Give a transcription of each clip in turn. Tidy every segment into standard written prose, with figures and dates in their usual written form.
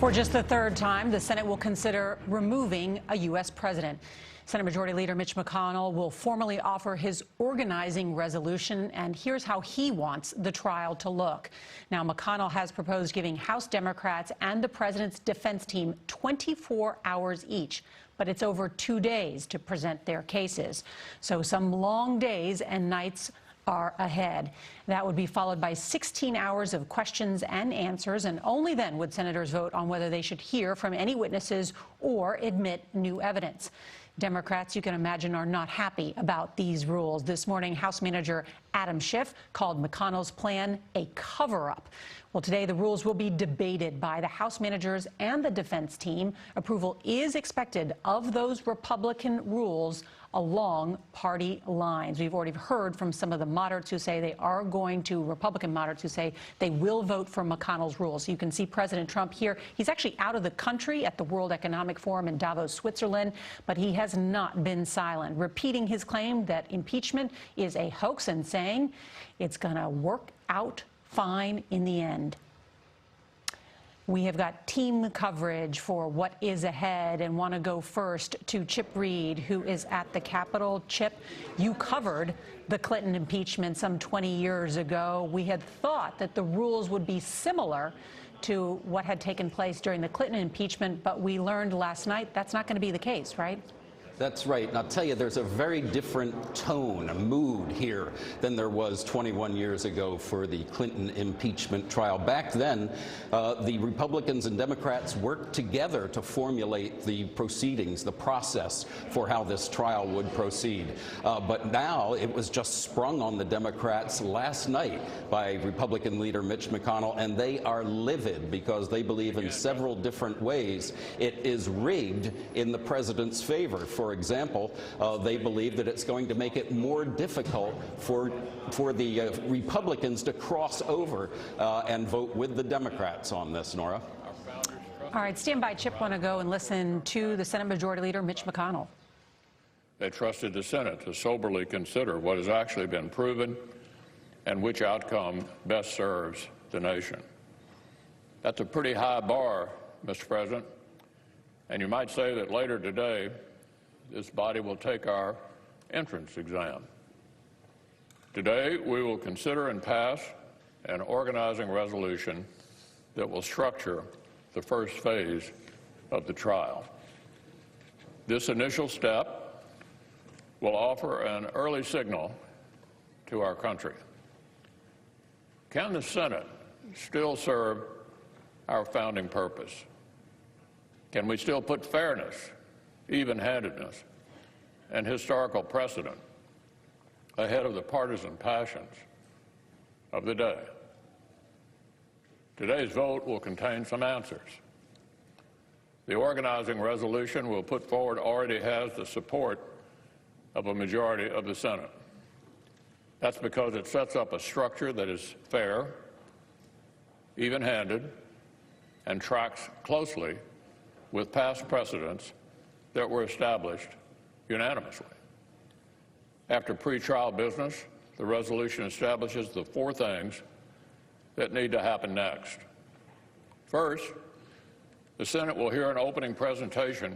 For just the third time, the Senate will consider removing a U.S. president. Senate Majority Leader Mitch McConnell will formally offer his organizing resolution, and here's how he wants the trial to look. Now, McConnell has proposed giving House Democrats and the president's defense team 24 hours each, but it's over 2 days to present their cases. So some long days and nights are ahead. That would be followed by 16 hours of questions and answers, and only then would senators vote on whether they should hear from any witnesses or admit new evidence. Democrats, you can imagine, are not happy about these rules. This morning, House Manager Adam Schiff called McConnell's plan a cover-up. Well, today the rules will be debated by the House managers and the defense team. Approval is expected of those Republican rules along party lines. We've already heard from some of the moderates who say they are going to, Republican moderates who say they will vote for McConnell's rules. So you can see President Trump here. He's actually out of the country at the World Economic Forum in Davos, Switzerland, but he has not been silent, repeating his claim that impeachment is a hoax and saying it's going to work out fine in the end. We have got team coverage for what is ahead and want to go first to Chip Reed, who is at the Capitol. Chip, you covered the Clinton impeachment some 20 years ago. We had thought that the rules would be similar to what had taken place during the Clinton impeachment, but we learned last night that's not going to be the case, right? That's right. And I'll tell you, there's a very different tone, a mood here than there was 21 years ago for the Clinton impeachment trial. Back then, the Republicans and Democrats worked together to formulate the proceedings, the process for how this trial would proceed. But now it was just sprung on the Democrats last night by Republican leader Mitch McConnell, and they are livid because they believe in several different ways it is rigged in the president's favor. For example, they believe that it's going to make it more difficult for the Republicans to cross over and vote with the Democrats on this, Nora. All right, stand by, Chip. Want to go and listen to the Senate Majority Leader Mitch McConnell. They trusted the Senate to soberly consider what has actually been proven and which outcome best serves the nation. That's a pretty high bar, Mr. President, and you might say that later today this body will take our entrance exam. Today, we will consider and pass an organizing resolution that will structure the first phase of the trial. This initial step will offer an early signal to our country. Can the Senate still serve our founding purpose? Can we still put fairness, even-handedness, and historical precedent ahead of the partisan passions of the day? Today's vote will contain some answers. The organizing resolution we'll put forward already has the support of a majority of the Senate. That's because it sets up a structure that is fair, even-handed, and tracks closely with past precedents that were established unanimously. After pretrial business, the resolution establishes the 4 things that need to happen next. First, the Senate will hear an opening presentation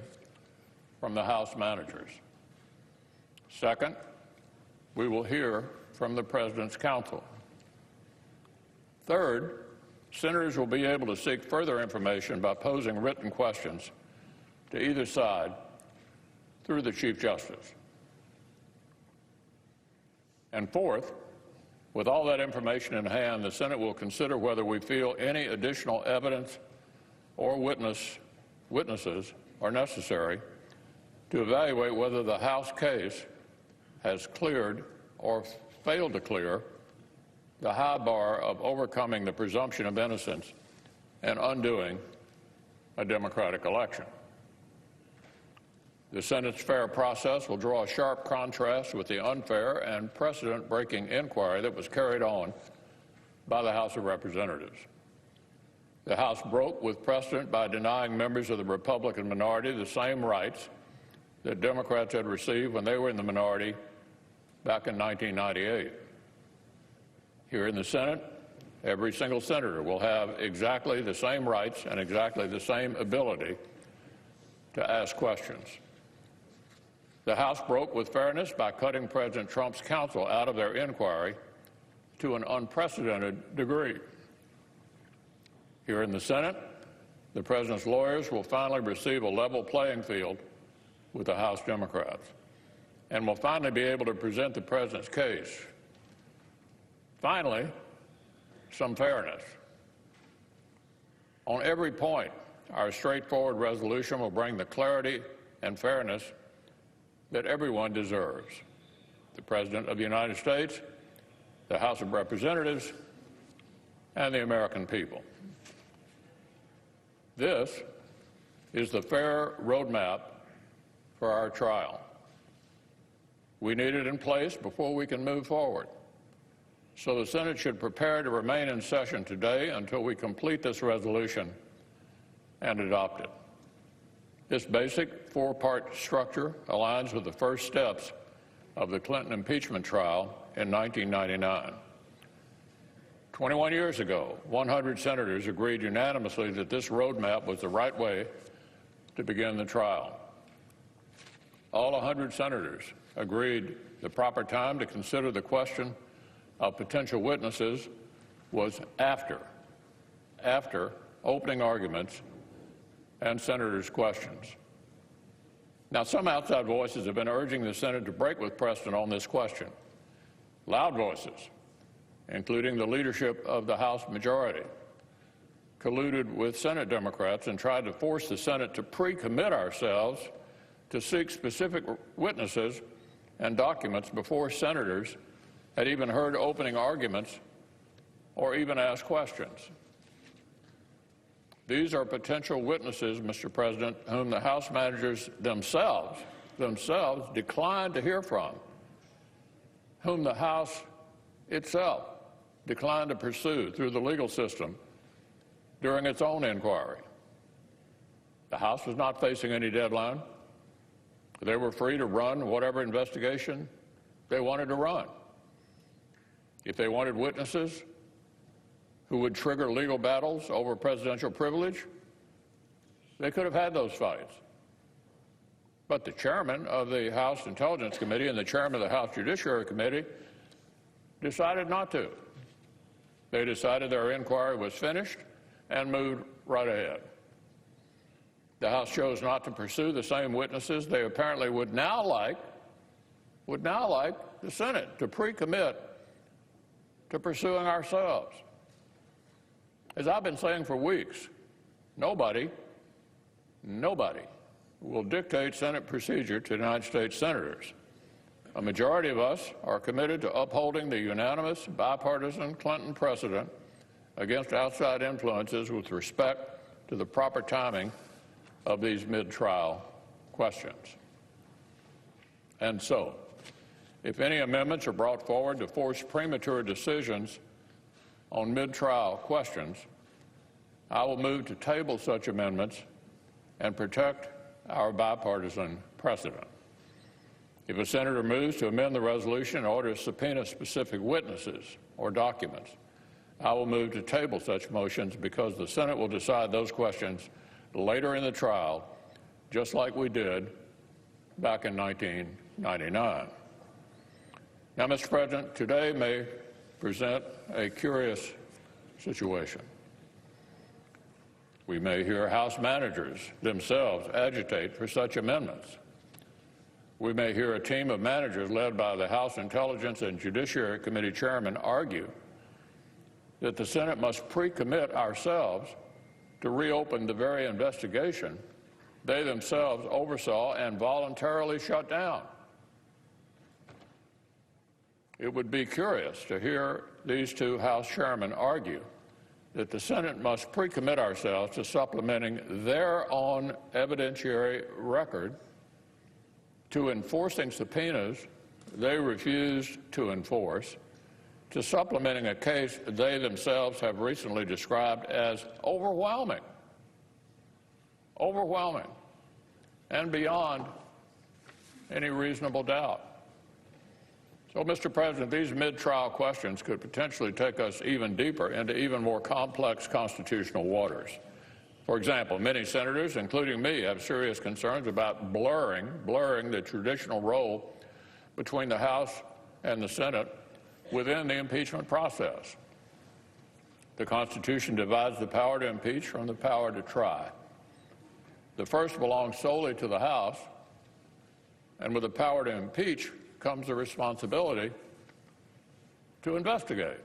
from the House managers. Second, we will hear from the President's counsel. Third, senators will be able to seek further information by posing written questions to either side through the Chief Justice. And fourth, with all that information in hand, the Senate will consider whether we feel any additional evidence or witnesses are necessary to evaluate whether the House case has cleared or failed to clear the high bar of overcoming the presumption of innocence and undoing a democratic election. The Senate's fair process will draw a sharp contrast with the unfair and precedent-breaking inquiry that was carried on by the House of Representatives. The House broke with precedent by denying members of the Republican minority the same rights that Democrats had received when they were in the minority back in 1998. Here in the Senate, Every single senator will have exactly the same rights and exactly the same ability to ask questions. The House broke with fairness by cutting President Trump's counsel out of their inquiry to an unprecedented degree. Here in the Senate, the President's lawyers will finally receive a level playing field with the House Democrats and will finally be able to present the President's case. Finally, some fairness. On every point, our straightforward resolution will bring the clarity and fairness that everyone deserves: the President of the United States, the House of Representatives, and the American people. This is the fair roadmap for our trial. We need it in place before we can move forward. So the Senate should prepare to remain in session today until we complete this resolution and adopt it. This basic four-part structure aligns with the first steps of the Clinton impeachment trial in 1999. 21 years ago, 100 senators agreed unanimously that this roadmap was the right way to begin the trial. All 100 senators agreed the proper time to consider the question of potential witnesses was after opening arguments and senators' questions. Now, some outside voices have been urging the Senate to break with precedent on this question. Loud voices, including the leadership of the House majority, colluded with Senate Democrats and tried to force the Senate to pre-commit ourselves to seek specific witnesses and documents before senators had even heard opening arguments or even asked questions. These are potential witnesses, Mr. President, whom the House managers themselves declined to hear from, whom the House itself declined to pursue through the legal system during its own inquiry. The House was not facing any deadline. They were free to run whatever investigation they wanted to run. If they wanted witnesses who would trigger legal battles over presidential privilege, they could have had those fights. But the chairman of the House Intelligence Committee and the chairman of the House Judiciary Committee decided not to. They decided their inquiry was finished and moved right ahead. The House chose not to pursue the same witnesses they apparently would now like the Senate to pre-commit to pursuing ourselves. As I've been saying for weeks, nobody will dictate Senate procedure to United States senators. A majority of us are committed to upholding the unanimous bipartisan Clinton precedent against outside influences with respect to the proper timing of these mid-trial questions. And so, if any amendments are brought forward to force premature decisions on mid-trial questions, I will move to table such amendments and protect our bipartisan precedent. If a senator moves to amend the resolution in order to subpoena specific witnesses or documents, I will move to table such motions because the Senate will decide those questions later in the trial, just like we did back in 1999. Now, Mr. President, today may present a curious situation. We may hear House managers themselves agitate for such amendments. We may hear a team of managers led by the House Intelligence and Judiciary Committee chairman argue that the Senate must pre-commit ourselves to reopen the very investigation they themselves oversaw and voluntarily shut down. It would be curious to hear these two House chairmen argue that the Senate must pre-commit ourselves to supplementing their own evidentiary record to enforcing subpoenas they refused to enforce, to supplementing a case they themselves have recently described as overwhelming, and beyond any reasonable doubt. So, Mr. President, these mid-trial questions could potentially take us even deeper into even more complex constitutional waters. For example, many senators, including me, have serious concerns about blurring the traditional role between the House and the Senate within the impeachment process. The Constitution divides the power to impeach from the power to try. The first belongs solely to the House, and with the power to impeach comes the responsibility to investigate.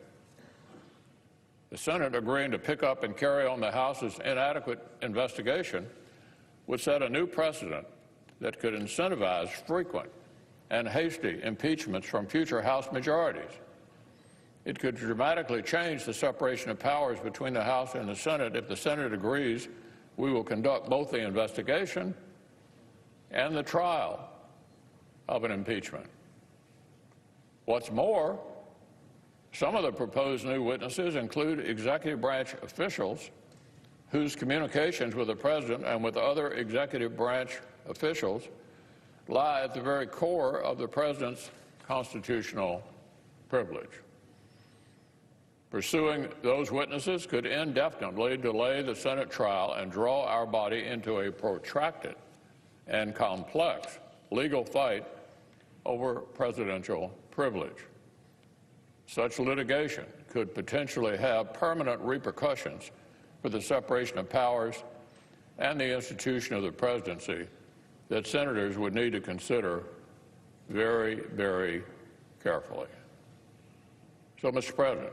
The Senate agreeing to pick up and carry on the House's inadequate investigation would set a new precedent that could incentivize frequent and hasty impeachments from future House majorities. It could dramatically change the separation of powers between the House and the Senate if the Senate agrees we will conduct both the investigation and the trial of an impeachment. What's more, some of the proposed new witnesses include executive branch officials whose communications with the President and with other executive branch officials lie at the very core of the President's constitutional privilege. Pursuing those witnesses could indefinitely delay the Senate trial and draw our body into a protracted and complex legal fight over presidential privilege. Such litigation could potentially have permanent repercussions for the separation of powers and the institution of the presidency that senators would need to consider very, very carefully. So, Mr. President,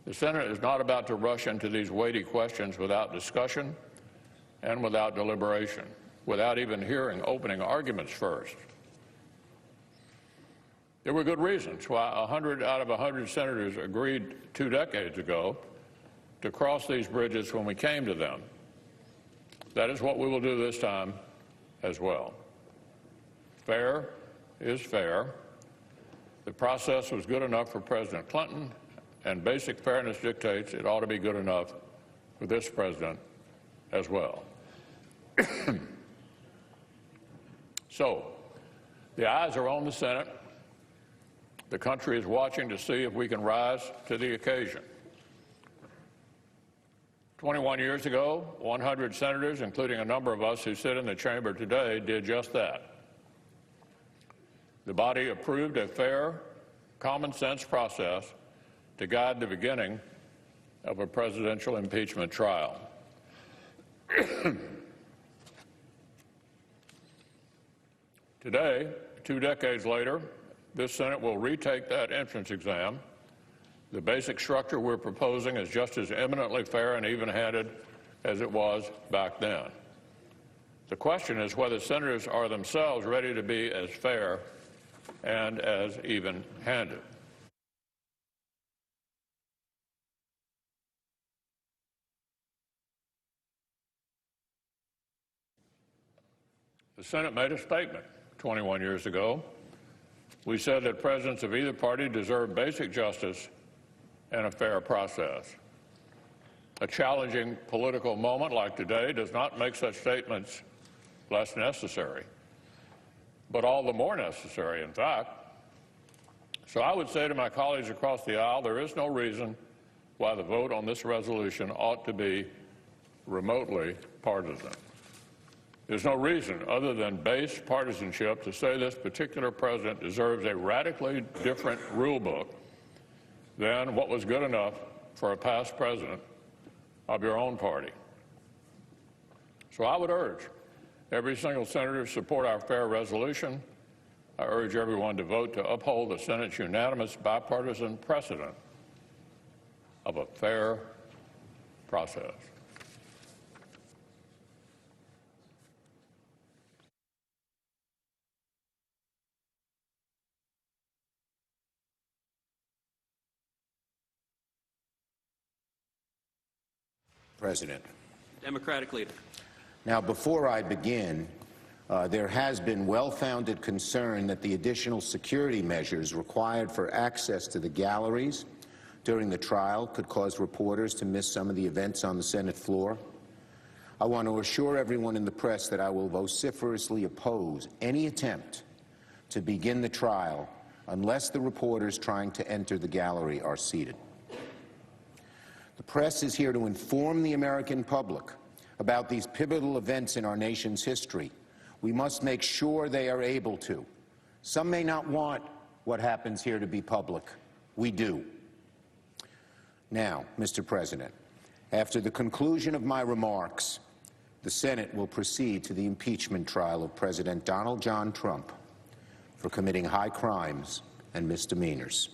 the Senate is not about to rush into these weighty questions without discussion and without deliberation, without even hearing opening arguments first. There were good reasons why 100 out of 100 senators agreed 2 decades ago to cross these bridges when we came to them. That is what we will do this time as well. Fair is fair. The process was good enough for President Clinton, and basic fairness dictates it ought to be good enough for this president as well. So, the eyes are on the Senate. The country is watching to see if we can rise to the occasion. 21 years ago, 100 senators, including a number of us who sit in the chamber today, did just that. The body approved a fair, common-sense process to guide the beginning of a presidential impeachment trial. Today, 2 decades later, this Senate will retake that entrance exam. The basic structure we're proposing is just as eminently fair and even-handed as it was back then. The question is whether senators are themselves ready to be as fair and as even-handed. The Senate made a statement 21 years ago. We said that presidents of either party deserve basic justice and a fair process. A challenging political moment like today does not make such statements less necessary, but all the more necessary, in fact. So I would say to my colleagues across the aisle, there is no reason why the vote on this resolution ought to be remotely partisan. There's no reason other than base partisanship to say this particular president deserves a radically different rule book than what was good enough for a past president of your own party. So I would urge every single senator to support our fair resolution. I urge everyone to vote to uphold the Senate's unanimous bipartisan precedent of a fair process. President. Democratic leader. Now, before I begin, there has been well-founded concern that the additional security measures required for access to the galleries during the trial could cause reporters to miss some of the events on the Senate floor. I want to assure everyone in the press that I will vociferously oppose any attempt to begin the trial unless the reporters trying to enter the gallery are seated. The press is here to inform the American public about these pivotal events in our nation's history. We must make sure they are able to. Some may not want what happens here to be public. We do. Now, Mr. President, after the conclusion of my remarks, the Senate will proceed to the impeachment trial of President Donald John Trump for committing high crimes and misdemeanors.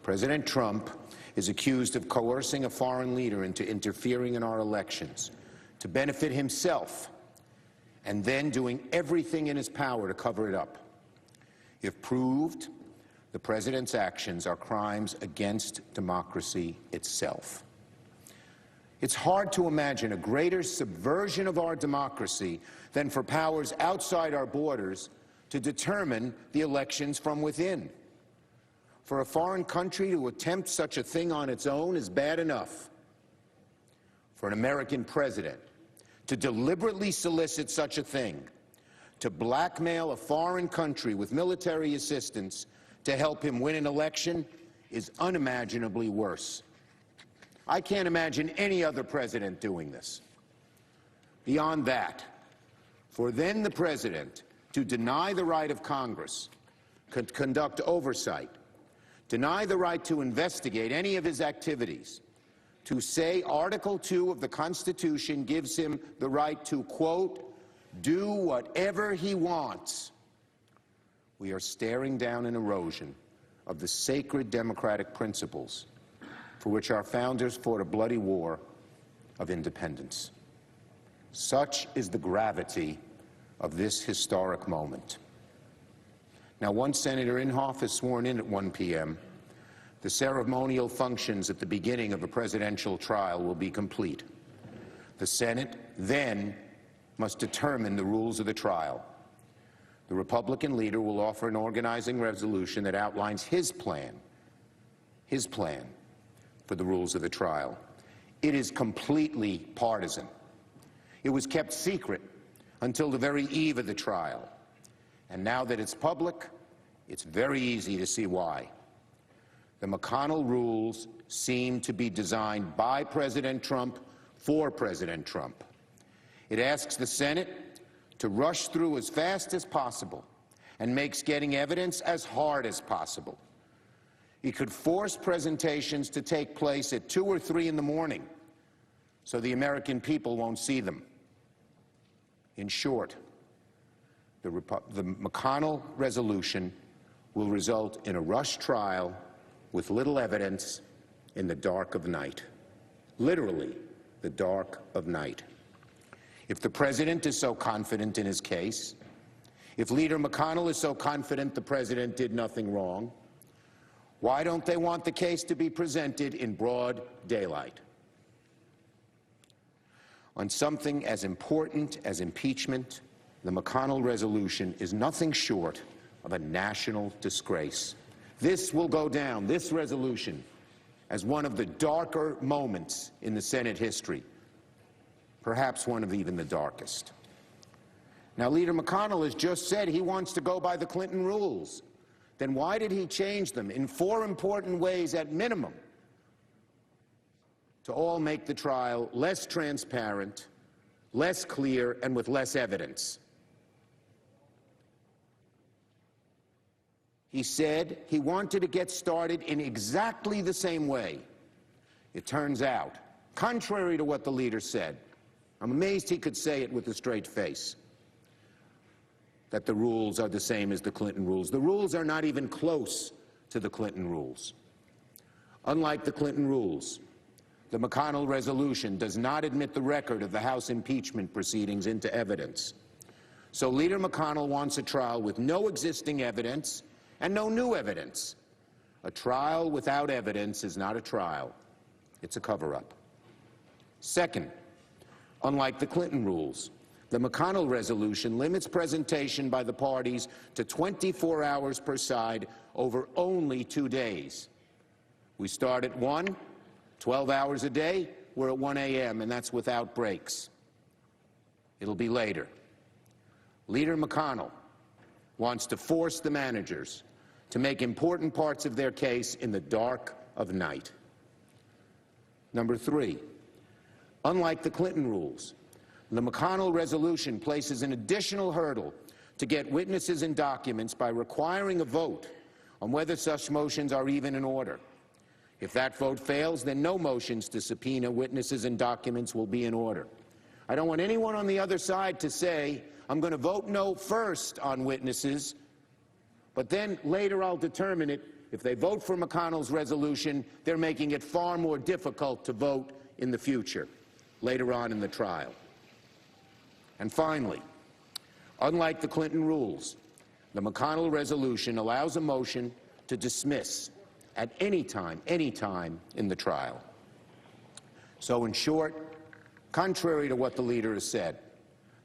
President Trump is accused of coercing a foreign leader into interfering in our elections to benefit himself and then doing everything in his power to cover it up. If proved, the president's actions are crimes against democracy itself. It's hard to imagine a greater subversion of our democracy than for powers outside our borders to determine the elections from within. For a foreign country to attempt such a thing on its own is bad enough. For an American president to deliberately solicit such a thing, to blackmail a foreign country with military assistance to help him win an election, is unimaginably worse. I can't imagine any other president doing this. Beyond that, for then the president to deny the right of Congress to conduct oversight, deny the right to investigate any of his activities, to say Article 2 of the Constitution gives him the right to, quote, do whatever he wants, we are staring down an erosion of the sacred democratic principles for which our founders fought a bloody war of independence. Such is the gravity of this historic moment. Now, once Senator Inhofe is sworn in at 1 p.m., the ceremonial functions at the beginning of a presidential trial will be complete. The Senate then must determine the rules of the trial. The Republican leader will offer an organizing resolution that outlines his plan for the rules of the trial. It is completely partisan. It was kept secret until the very eve of the trial. And now that it's public, it's very easy to see why. The McConnell rules seem to be designed by President Trump for President Trump. It asks the Senate to rush through as fast as possible and makes getting evidence as hard as possible. It could force presentations to take place at 2 or 3 in the morning so the American people won't see them. In short, the McConnell resolution will result in a rushed trial with little evidence in the dark of night. Literally, the dark of night. If the president is so confident in his case, if Leader McConnell is so confident the president did nothing wrong, why don't they want the case to be presented in broad daylight? On something as important as impeachment, the McConnell resolution is nothing short of a national disgrace. This will go down, this resolution, as one of the darker moments in the Senate history, perhaps one of even the darkest. Now, Leader McConnell has just said he wants to go by the Clinton rules. Then why did he change them in 4 important ways at minimum to all make the trial less transparent, less clear, and with less evidence? He said he wanted to get started in exactly the same way. It turns out, contrary to what the leader said, I'm amazed he could say it with a straight face, that the rules are the same as the Clinton rules. The rules are not even close to the Clinton rules. Unlike the Clinton rules, the McConnell resolution does not admit the record of the House impeachment proceedings into evidence. So Leader McConnell wants a trial with no existing evidence and no new evidence. A trial without evidence is not a trial. It's a cover-up. Second, unlike the Clinton rules, the McConnell resolution limits presentation by the parties to 24 hours per side over only 2 days. We start at 1, 12 hours a day, we're at 1 a.m., and that's without breaks. It'll be later. Leader McConnell wants to force the managers to make important parts of their case in the dark of night. Number 3, unlike the Clinton rules, the McConnell resolution places an additional hurdle to get witnesses and documents by requiring a vote on whether such motions are even in order. If that vote fails, then no motions to subpoena witnesses and documents will be in order. I don't want anyone on the other side to say, I'm going to vote no first on witnesses, but then later I'll determine it. If they vote for McConnell's resolution, they're making it far more difficult to vote in the future, later on in the trial. And finally, unlike the Clinton rules, the McConnell resolution allows a motion to dismiss at any time in the trial. So in short, contrary to what the leader has said,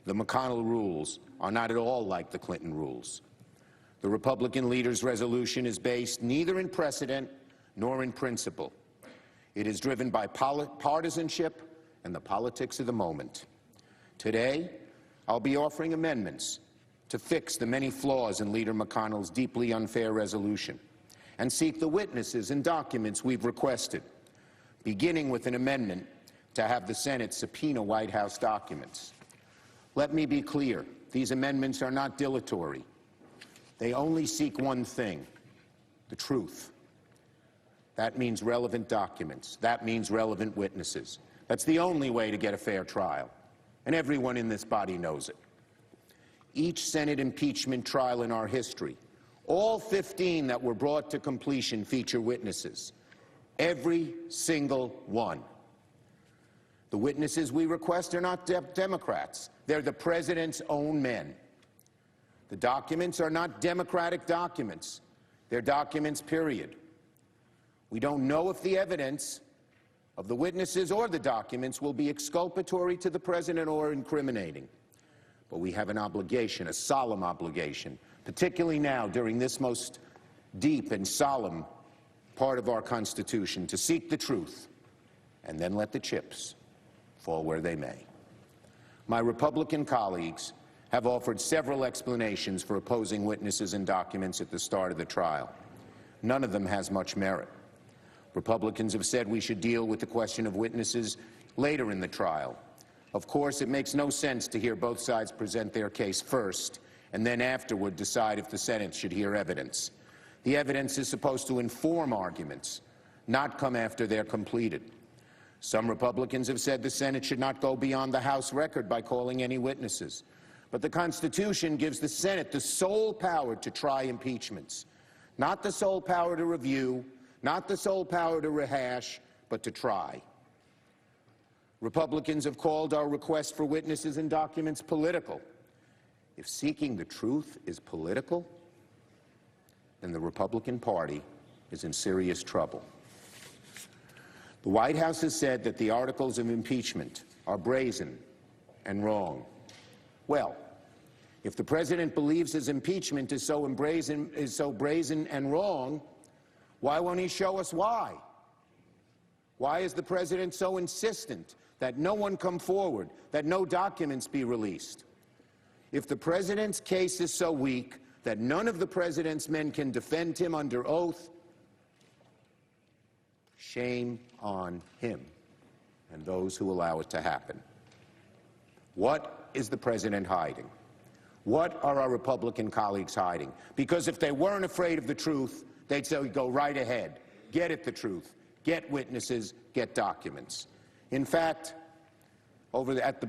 the McConnell rules are not at all like the Clinton rules. The Republican leader's resolution is based neither in precedent nor in principle. It is driven by partisanship and the politics of the moment. Today, I'll be offering amendments to fix the many flaws in Leader McConnell's deeply unfair resolution and seek the witnesses and documents we've requested, beginning with an amendment to have the Senate subpoena White House documents. Let me be clear, these amendments are not dilatory. They only seek one thing, the truth. That means relevant documents. That means relevant witnesses. That's the only way to get a fair trial, and everyone in this body knows it. Each Senate impeachment trial in our history, all 15 that were brought to completion, feature witnesses. Every single one. The witnesses we request are not Democrats. They're the president's own men. The documents are not Democratic documents. They're documents, period. We don't know if the evidence of the witnesses or the documents will be exculpatory to the president or incriminating. But we have an obligation, a solemn obligation, particularly now during this most deep and solemn part of our Constitution, to seek the truth and then let the chips fall where they may. My Republican colleagues have offered several explanations for opposing witnesses and documents at the start of the trial. None of them has much merit. Republicans have said we should deal with the question of witnesses later in the trial. Of course, it makes no sense to hear both sides present their case first and then afterward decide if the Senate should hear evidence. The evidence is supposed to inform arguments, not come after they're completed. Some Republicans have said the Senate should not go beyond the House record by calling any witnesses. But the Constitution gives the Senate the sole power to try impeachments, not the sole power to review, not the sole power to rehash, but to try. Republicans have called our request for witnesses and documents political. If seeking the truth is political, then the Republican Party is in serious trouble. The White House has said that the articles of impeachment are brazen and wrong. Well, if the president believes his impeachment is so brazen and wrong, why won't he show us why? Why is the president so insistent that no one come forward, that no documents be released? If the president's case is so weak that none of the president's men can defend him under oath, shame on him and those who allow it to happen. What is the president hiding? What are our Republican colleagues hiding? Because if they weren't afraid of the truth, they'd say, go right ahead, get at the truth, get witnesses, get documents. In fact,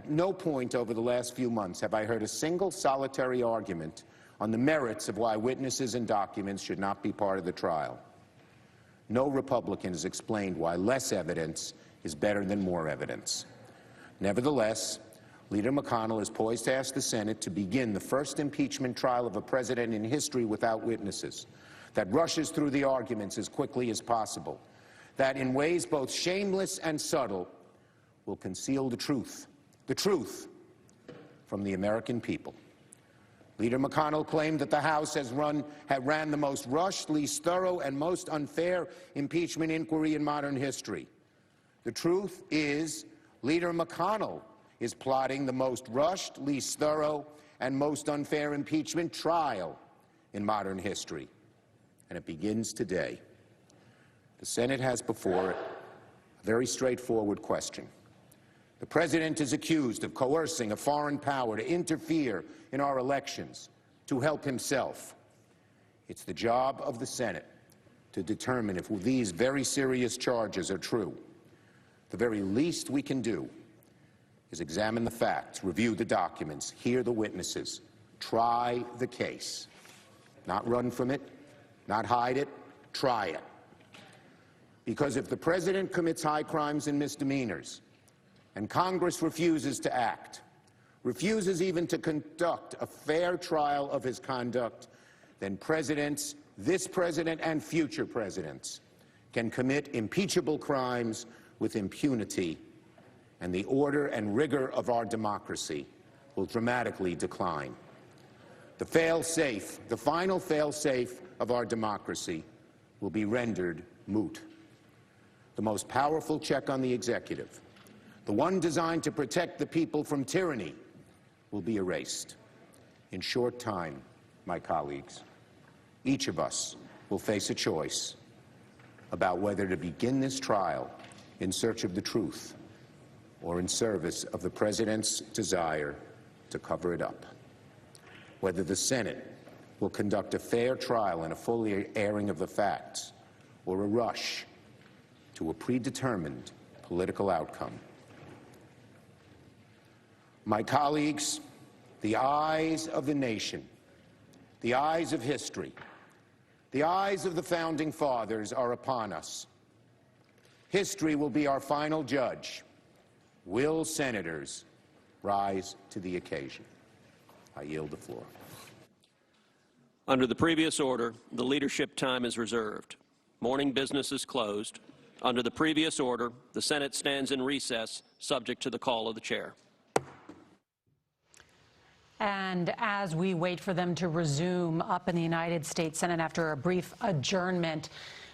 no point over the last few months have I heard a single solitary argument on the merits of why witnesses and documents should not be part of the trial. No Republican has explained why less evidence is better than more evidence. Nevertheless, Leader McConnell is poised to ask the Senate to begin the first impeachment trial of a president in history without witnesses, that rushes through the arguments as quickly as possible, that in ways both shameless and subtle will conceal the truth from the American people. Leader McConnell claimed that the House had ran the most rushed, least thorough, and most unfair impeachment inquiry in modern history. The truth is, Leader McConnell is plotting the most rushed, least thorough, and most unfair impeachment trial in modern history. and it begins today. The Senate has before it a very straightforward question. The President is accused of coercing a foreign power to interfere in our elections to help himself. It's the job of the Senate to determine if these very serious charges are true. The very least we can do is examine the facts, review the documents, hear the witnesses, try the case. Not run from it, not hide it, try it. Because if the President commits high crimes and misdemeanors, and Congress refuses to act, refuses even to conduct a fair trial of his conduct, then presidents, this president and future presidents, can commit impeachable crimes with impunity, and the order and rigor of our democracy will dramatically decline. The fail-safe, the final fail-safe of our democracy will be rendered moot. The most powerful check on the executive, the one designed to protect the people from tyranny, will be erased. In short time, my colleagues, each of us will face a choice about whether to begin this trial in search of the truth or in service of the President's desire to cover it up. Whether the Senate will conduct a fair trial and a full airing of the facts, or a rush to a predetermined political outcome. My colleagues, the eyes of the nation, the eyes of history, the eyes of the Founding Fathers are upon us. History will be our final judge. Will senators rise to the occasion? I yield the floor. Under the previous order, the leadership time is reserved. Morning business is closed. Under the previous order, the Senate stands in recess, subject to the call of the chair. And as we wait for them to resume up in the United States Senate after a brief adjournment,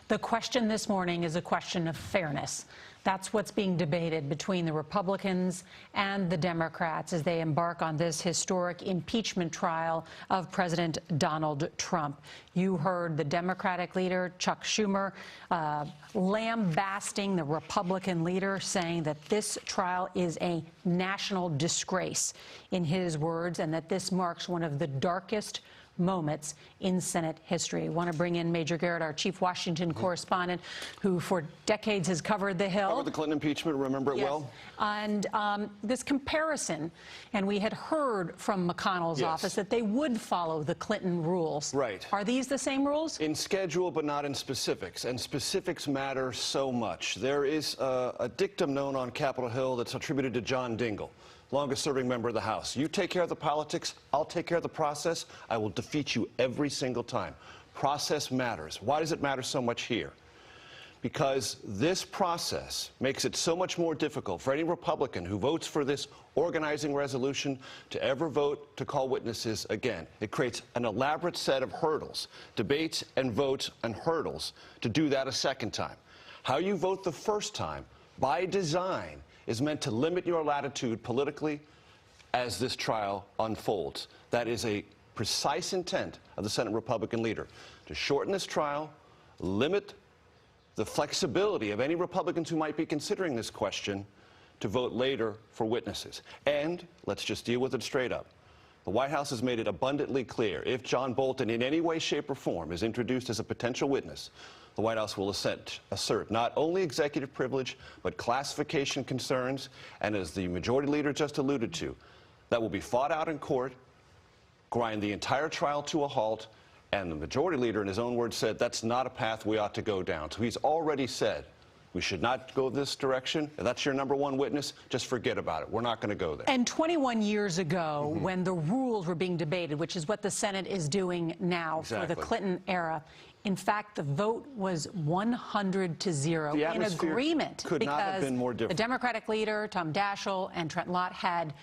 the question this morning is a question of fairness. That's what's being debated between the Republicans and the Democrats as they embark on this historic impeachment trial of President Donald Trump. You heard the Democratic leader, Chuck Schumer, lambasting the Republican leader, saying that this trial is a national disgrace, in his words, and that this marks one of the darkest moments in Senate history. I want to bring in Major Garrett, our chief Washington correspondent, who for decades has covered the Hill. Covered the Clinton impeachment, remember it well? And this comparison, and we had heard from McConnell's office that they would follow the Clinton rules. Right. Are these the same rules? In schedule, but not in specifics, and specifics matter so much. There is a dictum known on Capitol Hill that's attributed to John Dingell, longest-serving member of the House. You take care of the politics, I'll take care of the process. I will defeat you every single time. Process matters. Why does it matter so much here? Because this process makes it so much more difficult for any Republican who votes for this organizing resolution to ever vote to call witnesses again. It creates an elaborate set of hurdles, debates and votes and hurdles to do that a second time. How you vote the first time, by design, is meant to limit your latitude politically as this trial unfolds. That is a precise intent of the Senate Republican leader, to shorten this trial, limit the flexibility of any Republicans who might be considering this question to vote later for witnesses. And let's just deal with it straight up. The White House has made it abundantly clear, if John Bolton in any way, shape, or form is introduced as a potential witness, the White House will assert not only executive privilege, but classification concerns, and as the majority leader just alluded to, that will be fought out in court, grind the entire trial to a halt, and the majority leader, in his own words, said that's not a path we ought to go down. So he's already said we should not go this direction. If that's your number one witness, just forget about it. We're not going to go there. And 21 years ago, when the rules were being debated, which is what the Senate is doing now for the Clinton era, in fact, the vote was 100-0 in agreement, could not have been more different. The Democratic leader, Tom Daschle, and Trent Lott had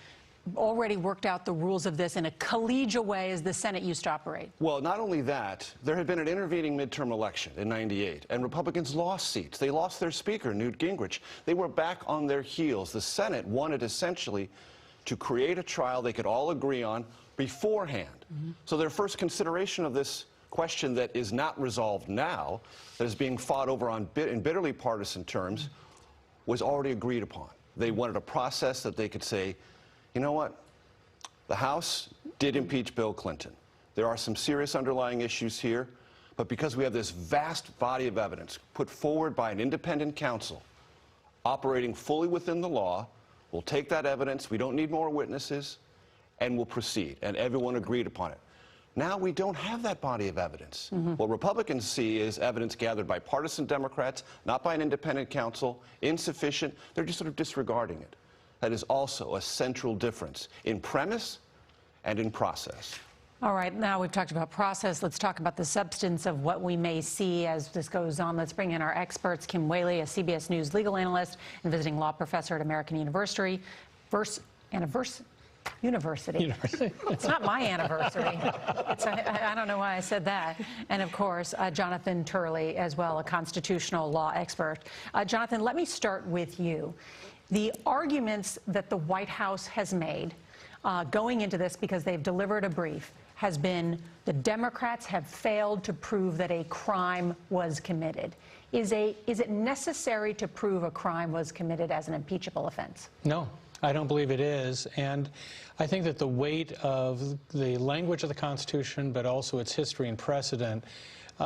already worked out the rules of this in a collegial way as the Senate used to operate. Well, not only that, there had been an intervening midterm election in '98, and Republicans lost seats. They lost their speaker, Newt Gingrich. They were back on their heels. The Senate wanted essentially to create a trial they could all agree on beforehand. So their first consideration of this question that is not resolved now, that is being fought over in bitterly partisan terms, was already agreed upon. They wanted a process that they could say, you know what, the House did impeach Bill Clinton. There are some serious underlying issues here, but because we have this vast body of evidence put forward by an independent counsel operating fully within the law, we'll take that evidence, we don't need more witnesses, and we'll proceed. And everyone agreed upon it. Now we don't have that body of evidence. What Republicans see is evidence gathered by partisan Democrats, not by an independent counsel, insufficient. They're just sort of disregarding it. That is also a central difference in premise and in process. All right, now we've talked about process. Let's talk about the substance of what we may see as this goes on. Let's bring in our experts. Kim Whaley, a CBS News legal analyst and visiting law professor at American University. University. It's not my anniversary. I don't know why I said that. And of course, Jonathan Turley as well, a constitutional law expert. Jonathan, let me start with you. The arguments that the White House has made going into this, because they've delivered a brief, has been the Democrats have failed to prove that a crime was committed. Is it necessary to prove a crime was committed as an impeachable offense? No. I don't believe it is, and I think that the weight of the language of the Constitution, but also its history and precedent,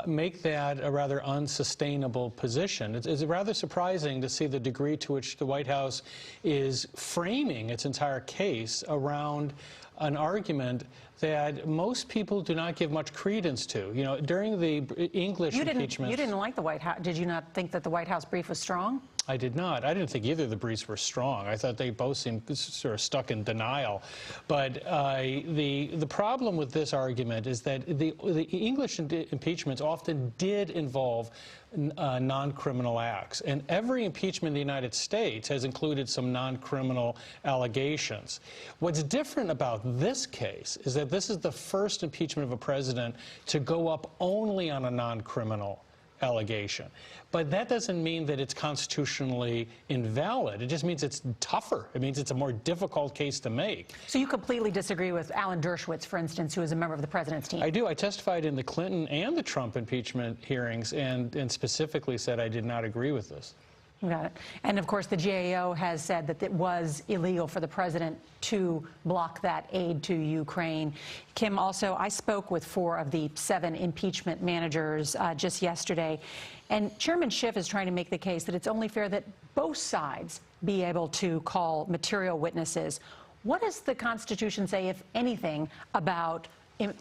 make that a rather unsustainable position. It's rather surprising to see the degree to which the White House is framing its entire case around an argument that most people do not give much credence to. You know, during the English impeachment... You didn't like the White House. Did you not think that the White House brief was strong? I did not. I didn't think either of the briefs were strong. I thought they both seemed sort of stuck in denial. But the problem with this argument is that the English impeachments often did involve non-criminal acts. And every impeachment in the United States has included some non-criminal allegations. What's different about this case is that this is the first impeachment of a president to go up only on a non-criminal allegation. But that doesn't mean that it's constitutionally invalid. It just means it's tougher. It means it's a more difficult case to make. So you completely disagree with Alan Dershowitz, for instance, who is a member of the president's team? I do. I testified in the Clinton and the Trump impeachment hearings and specifically said I did not agree with this. Got it. And of course, the GAO has said that it was illegal for the president to block that aid to Ukraine. Kim, also, I spoke with 4 of the 7 impeachment managers just yesterday, and Chairman Schiff is trying to make the case that it's only fair that both sides be able to call material witnesses. What does the Constitution say, if anything, about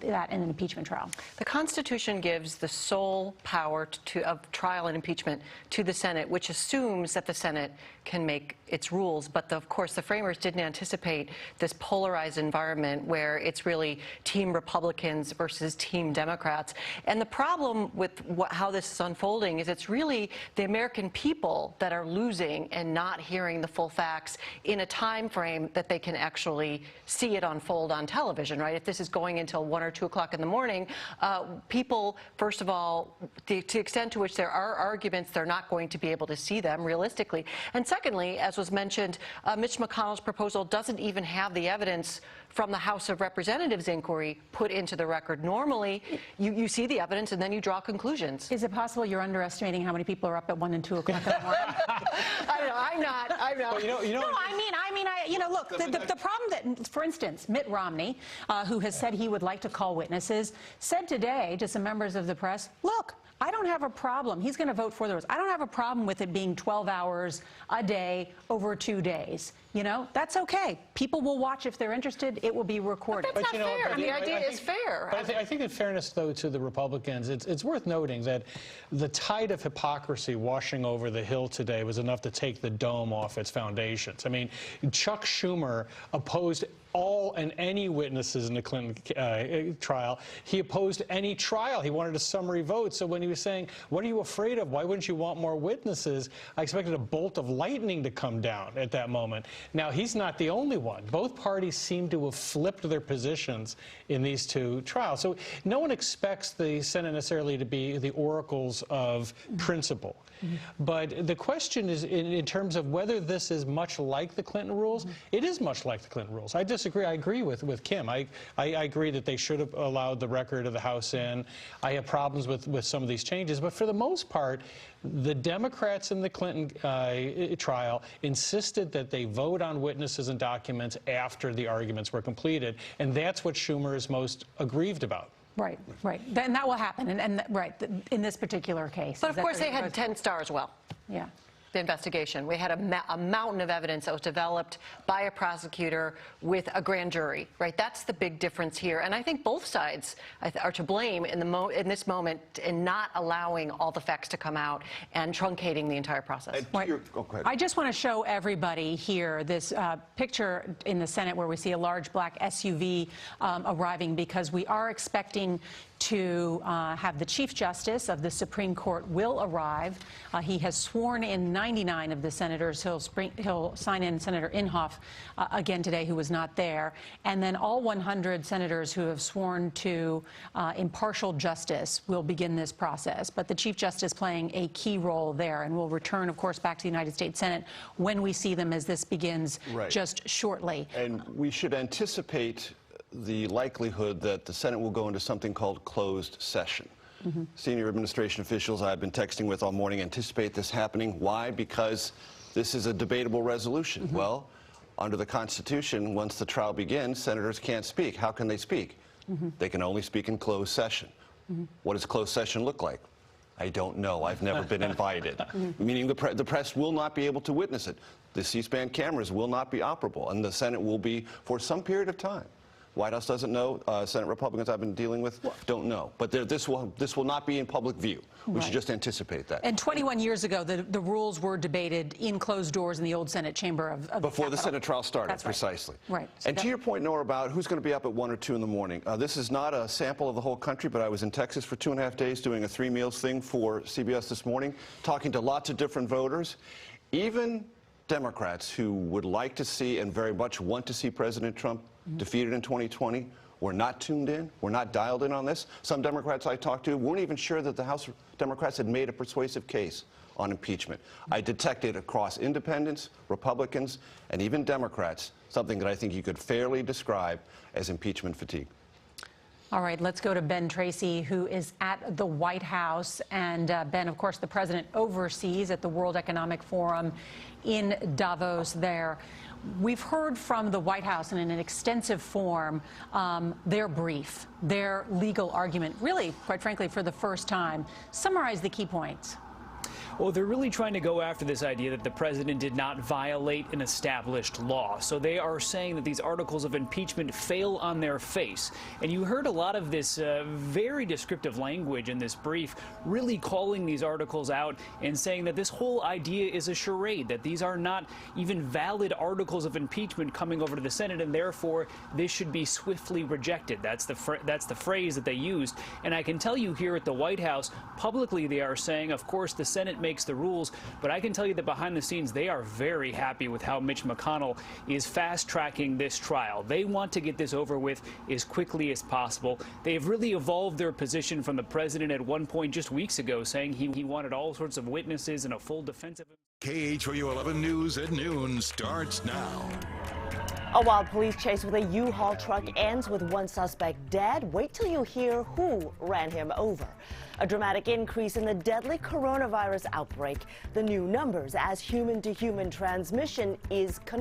that in an impeachment trial? The Constitution gives the sole power of trial and impeachment to the Senate, which assumes that the Senate can make its rules. But of course, the framers didn't anticipate this polarized environment where it's really Team Republicans versus Team Democrats. And the problem with how this is unfolding is it's really the American people that are losing and not hearing the full facts in a time frame that they can actually see it unfold on television, right? If this is going until 1 or 2 o'clock in the morning, people, first of all, to the extent to which there are arguments, they're not going to be able to see them realistically. And secondly, as was mentioned, Mitch McConnell's proposal doesn't even have the evidence from the House of Representatives inquiry put into the record. Normally, you see the evidence and then you draw conclusions. Is it possible you're underestimating how many people are up at 1 and 2 o'clock in the morning? I'm not. Well, No, I mean, look, the problem that, for instance, Mitt Romney, who has said he would like to call witnesses, said today to some members of the press, look, I don't have a problem. He's going to vote for the rules. I don't have a problem with it being 12 hours a day over 2 days. You know, that's okay. People will watch if they're interested. It will be recorded. But that's not fair. The idea is fair. But I think in fairness, though, to the Republicans, it's worth noting that the tide of hypocrisy washing over the Hill today was enough to take the dome off its foundations. I mean, Chuck Schumer opposed all and any witnesses in the Clinton trial. He opposed any trial. He wanted a summary vote. So when he was saying, what are you afraid of? Why wouldn't you want more witnesses? I expected a bolt of lightning to come down at that moment. Now, he's not the only one. Both parties seem to have flipped their positions in these 2 trials. So no one expects the Senate necessarily to be the oracles of principle. But the question is, in terms of whether this is much like the Clinton rules, it is much like the Clinton rules. I just disagree. I agree with Kim. I agree that they should have allowed the record of the House in. I have problems with some of these changes, but for the most part, the Democrats in the Clinton trial insisted that they vote on witnesses and documents after the arguments were completed, and that's what Schumer is most aggrieved about. Right, right. And that will happen, and right, in this particular case. But of course they had 10 stars well. Yeah. The investigation. We had a mountain of evidence that was developed by a prosecutor with a grand jury, right? That's the big difference here. And I think both sides are to blame in this moment in not allowing all the facts to come out and truncating the entire process. I just want to show everybody here this picture in the Senate where we see a large black SUV arriving, because we are expecting to have the Chief Justice of the Supreme Court will arrive. He has sworn in 99 of the senators. He'll sign in Senator Inhofe again today, who was not there. And then all 100 senators who have sworn to impartial justice will begin this process. But the Chief Justice playing a key role there, and will return, of course, back to the United States Senate when we see them, as this begins just shortly. And we should anticipate the likelihood that the Senate will go into something called closed session. Senior administration officials I've been texting with all morning anticipate this happening. Why? Because this is a debatable resolution. Well, under the Constitution, once the trial begins, senators can't speak. How can they speak? They can only speak in closed session. What does closed session look like? I don't know. I've never been invited. Meaning the press will not be able to witness it. The C-SPAN cameras will not be operable, and the Senate will be for some period of time. White House doesn't know. Senate Republicans I've been dealing with don't know. But this will not be in public view. We should just anticipate that. And 21 years ago, the rules were debated in closed doors in the old Senate chamber of before the Senate trial started. That's right. Precisely. Right. And to your point, Nora, about who's going to be up at 1 or 2 in the morning, this is not a sample of the whole country, but I was in Texas for 2.5 days doing a 3 meals thing for CBS This Morning, talking to lots of different voters. Even Democrats who would like to see and very much want to see President Trump defeated in 2020 were not tuned in, were not dialed in on this. Some Democrats I talked to weren't even sure that the House Democrats had made a persuasive case on impeachment. I detected across independents, Republicans, and even Democrats something that I think you could fairly describe as impeachment fatigue. All right, let's go to Ben Tracy, who is at the White House. And Ben, of course, the president oversees at the World Economic Forum in Davos there. We've heard from the White House in an extensive form their brief, their legal argument, really, quite frankly, for the first time. Summarize the key points. Well, they're really trying to go after this idea that the president did not violate an established law. So they are saying that these articles of impeachment fail on their face. And you heard a lot of this very descriptive language in this brief, really calling these articles out and saying that this whole idea is a charade, that these are not even valid articles of impeachment coming over to the Senate, and therefore this should be swiftly rejected. That's the phrase that they used. And I can tell you here at the White House, publicly they are saying, of course, the Senate makes the rules, but I can tell you that behind the scenes they are very happy with how Mitch McConnell is fast-tracking this trial. They want to get this over with as quickly as possible. They have really evolved their position from the president at one point just weeks ago, saying he wanted all sorts of witnesses and a full defense of him. KHOU 11 News at noon starts now. A wild police chase with a U-Haul truck ends with one suspect dead. Wait till you hear who ran him over. A dramatic increase in the deadly coronavirus outbreak. The new numbers as human-to-human transmission is confirmed.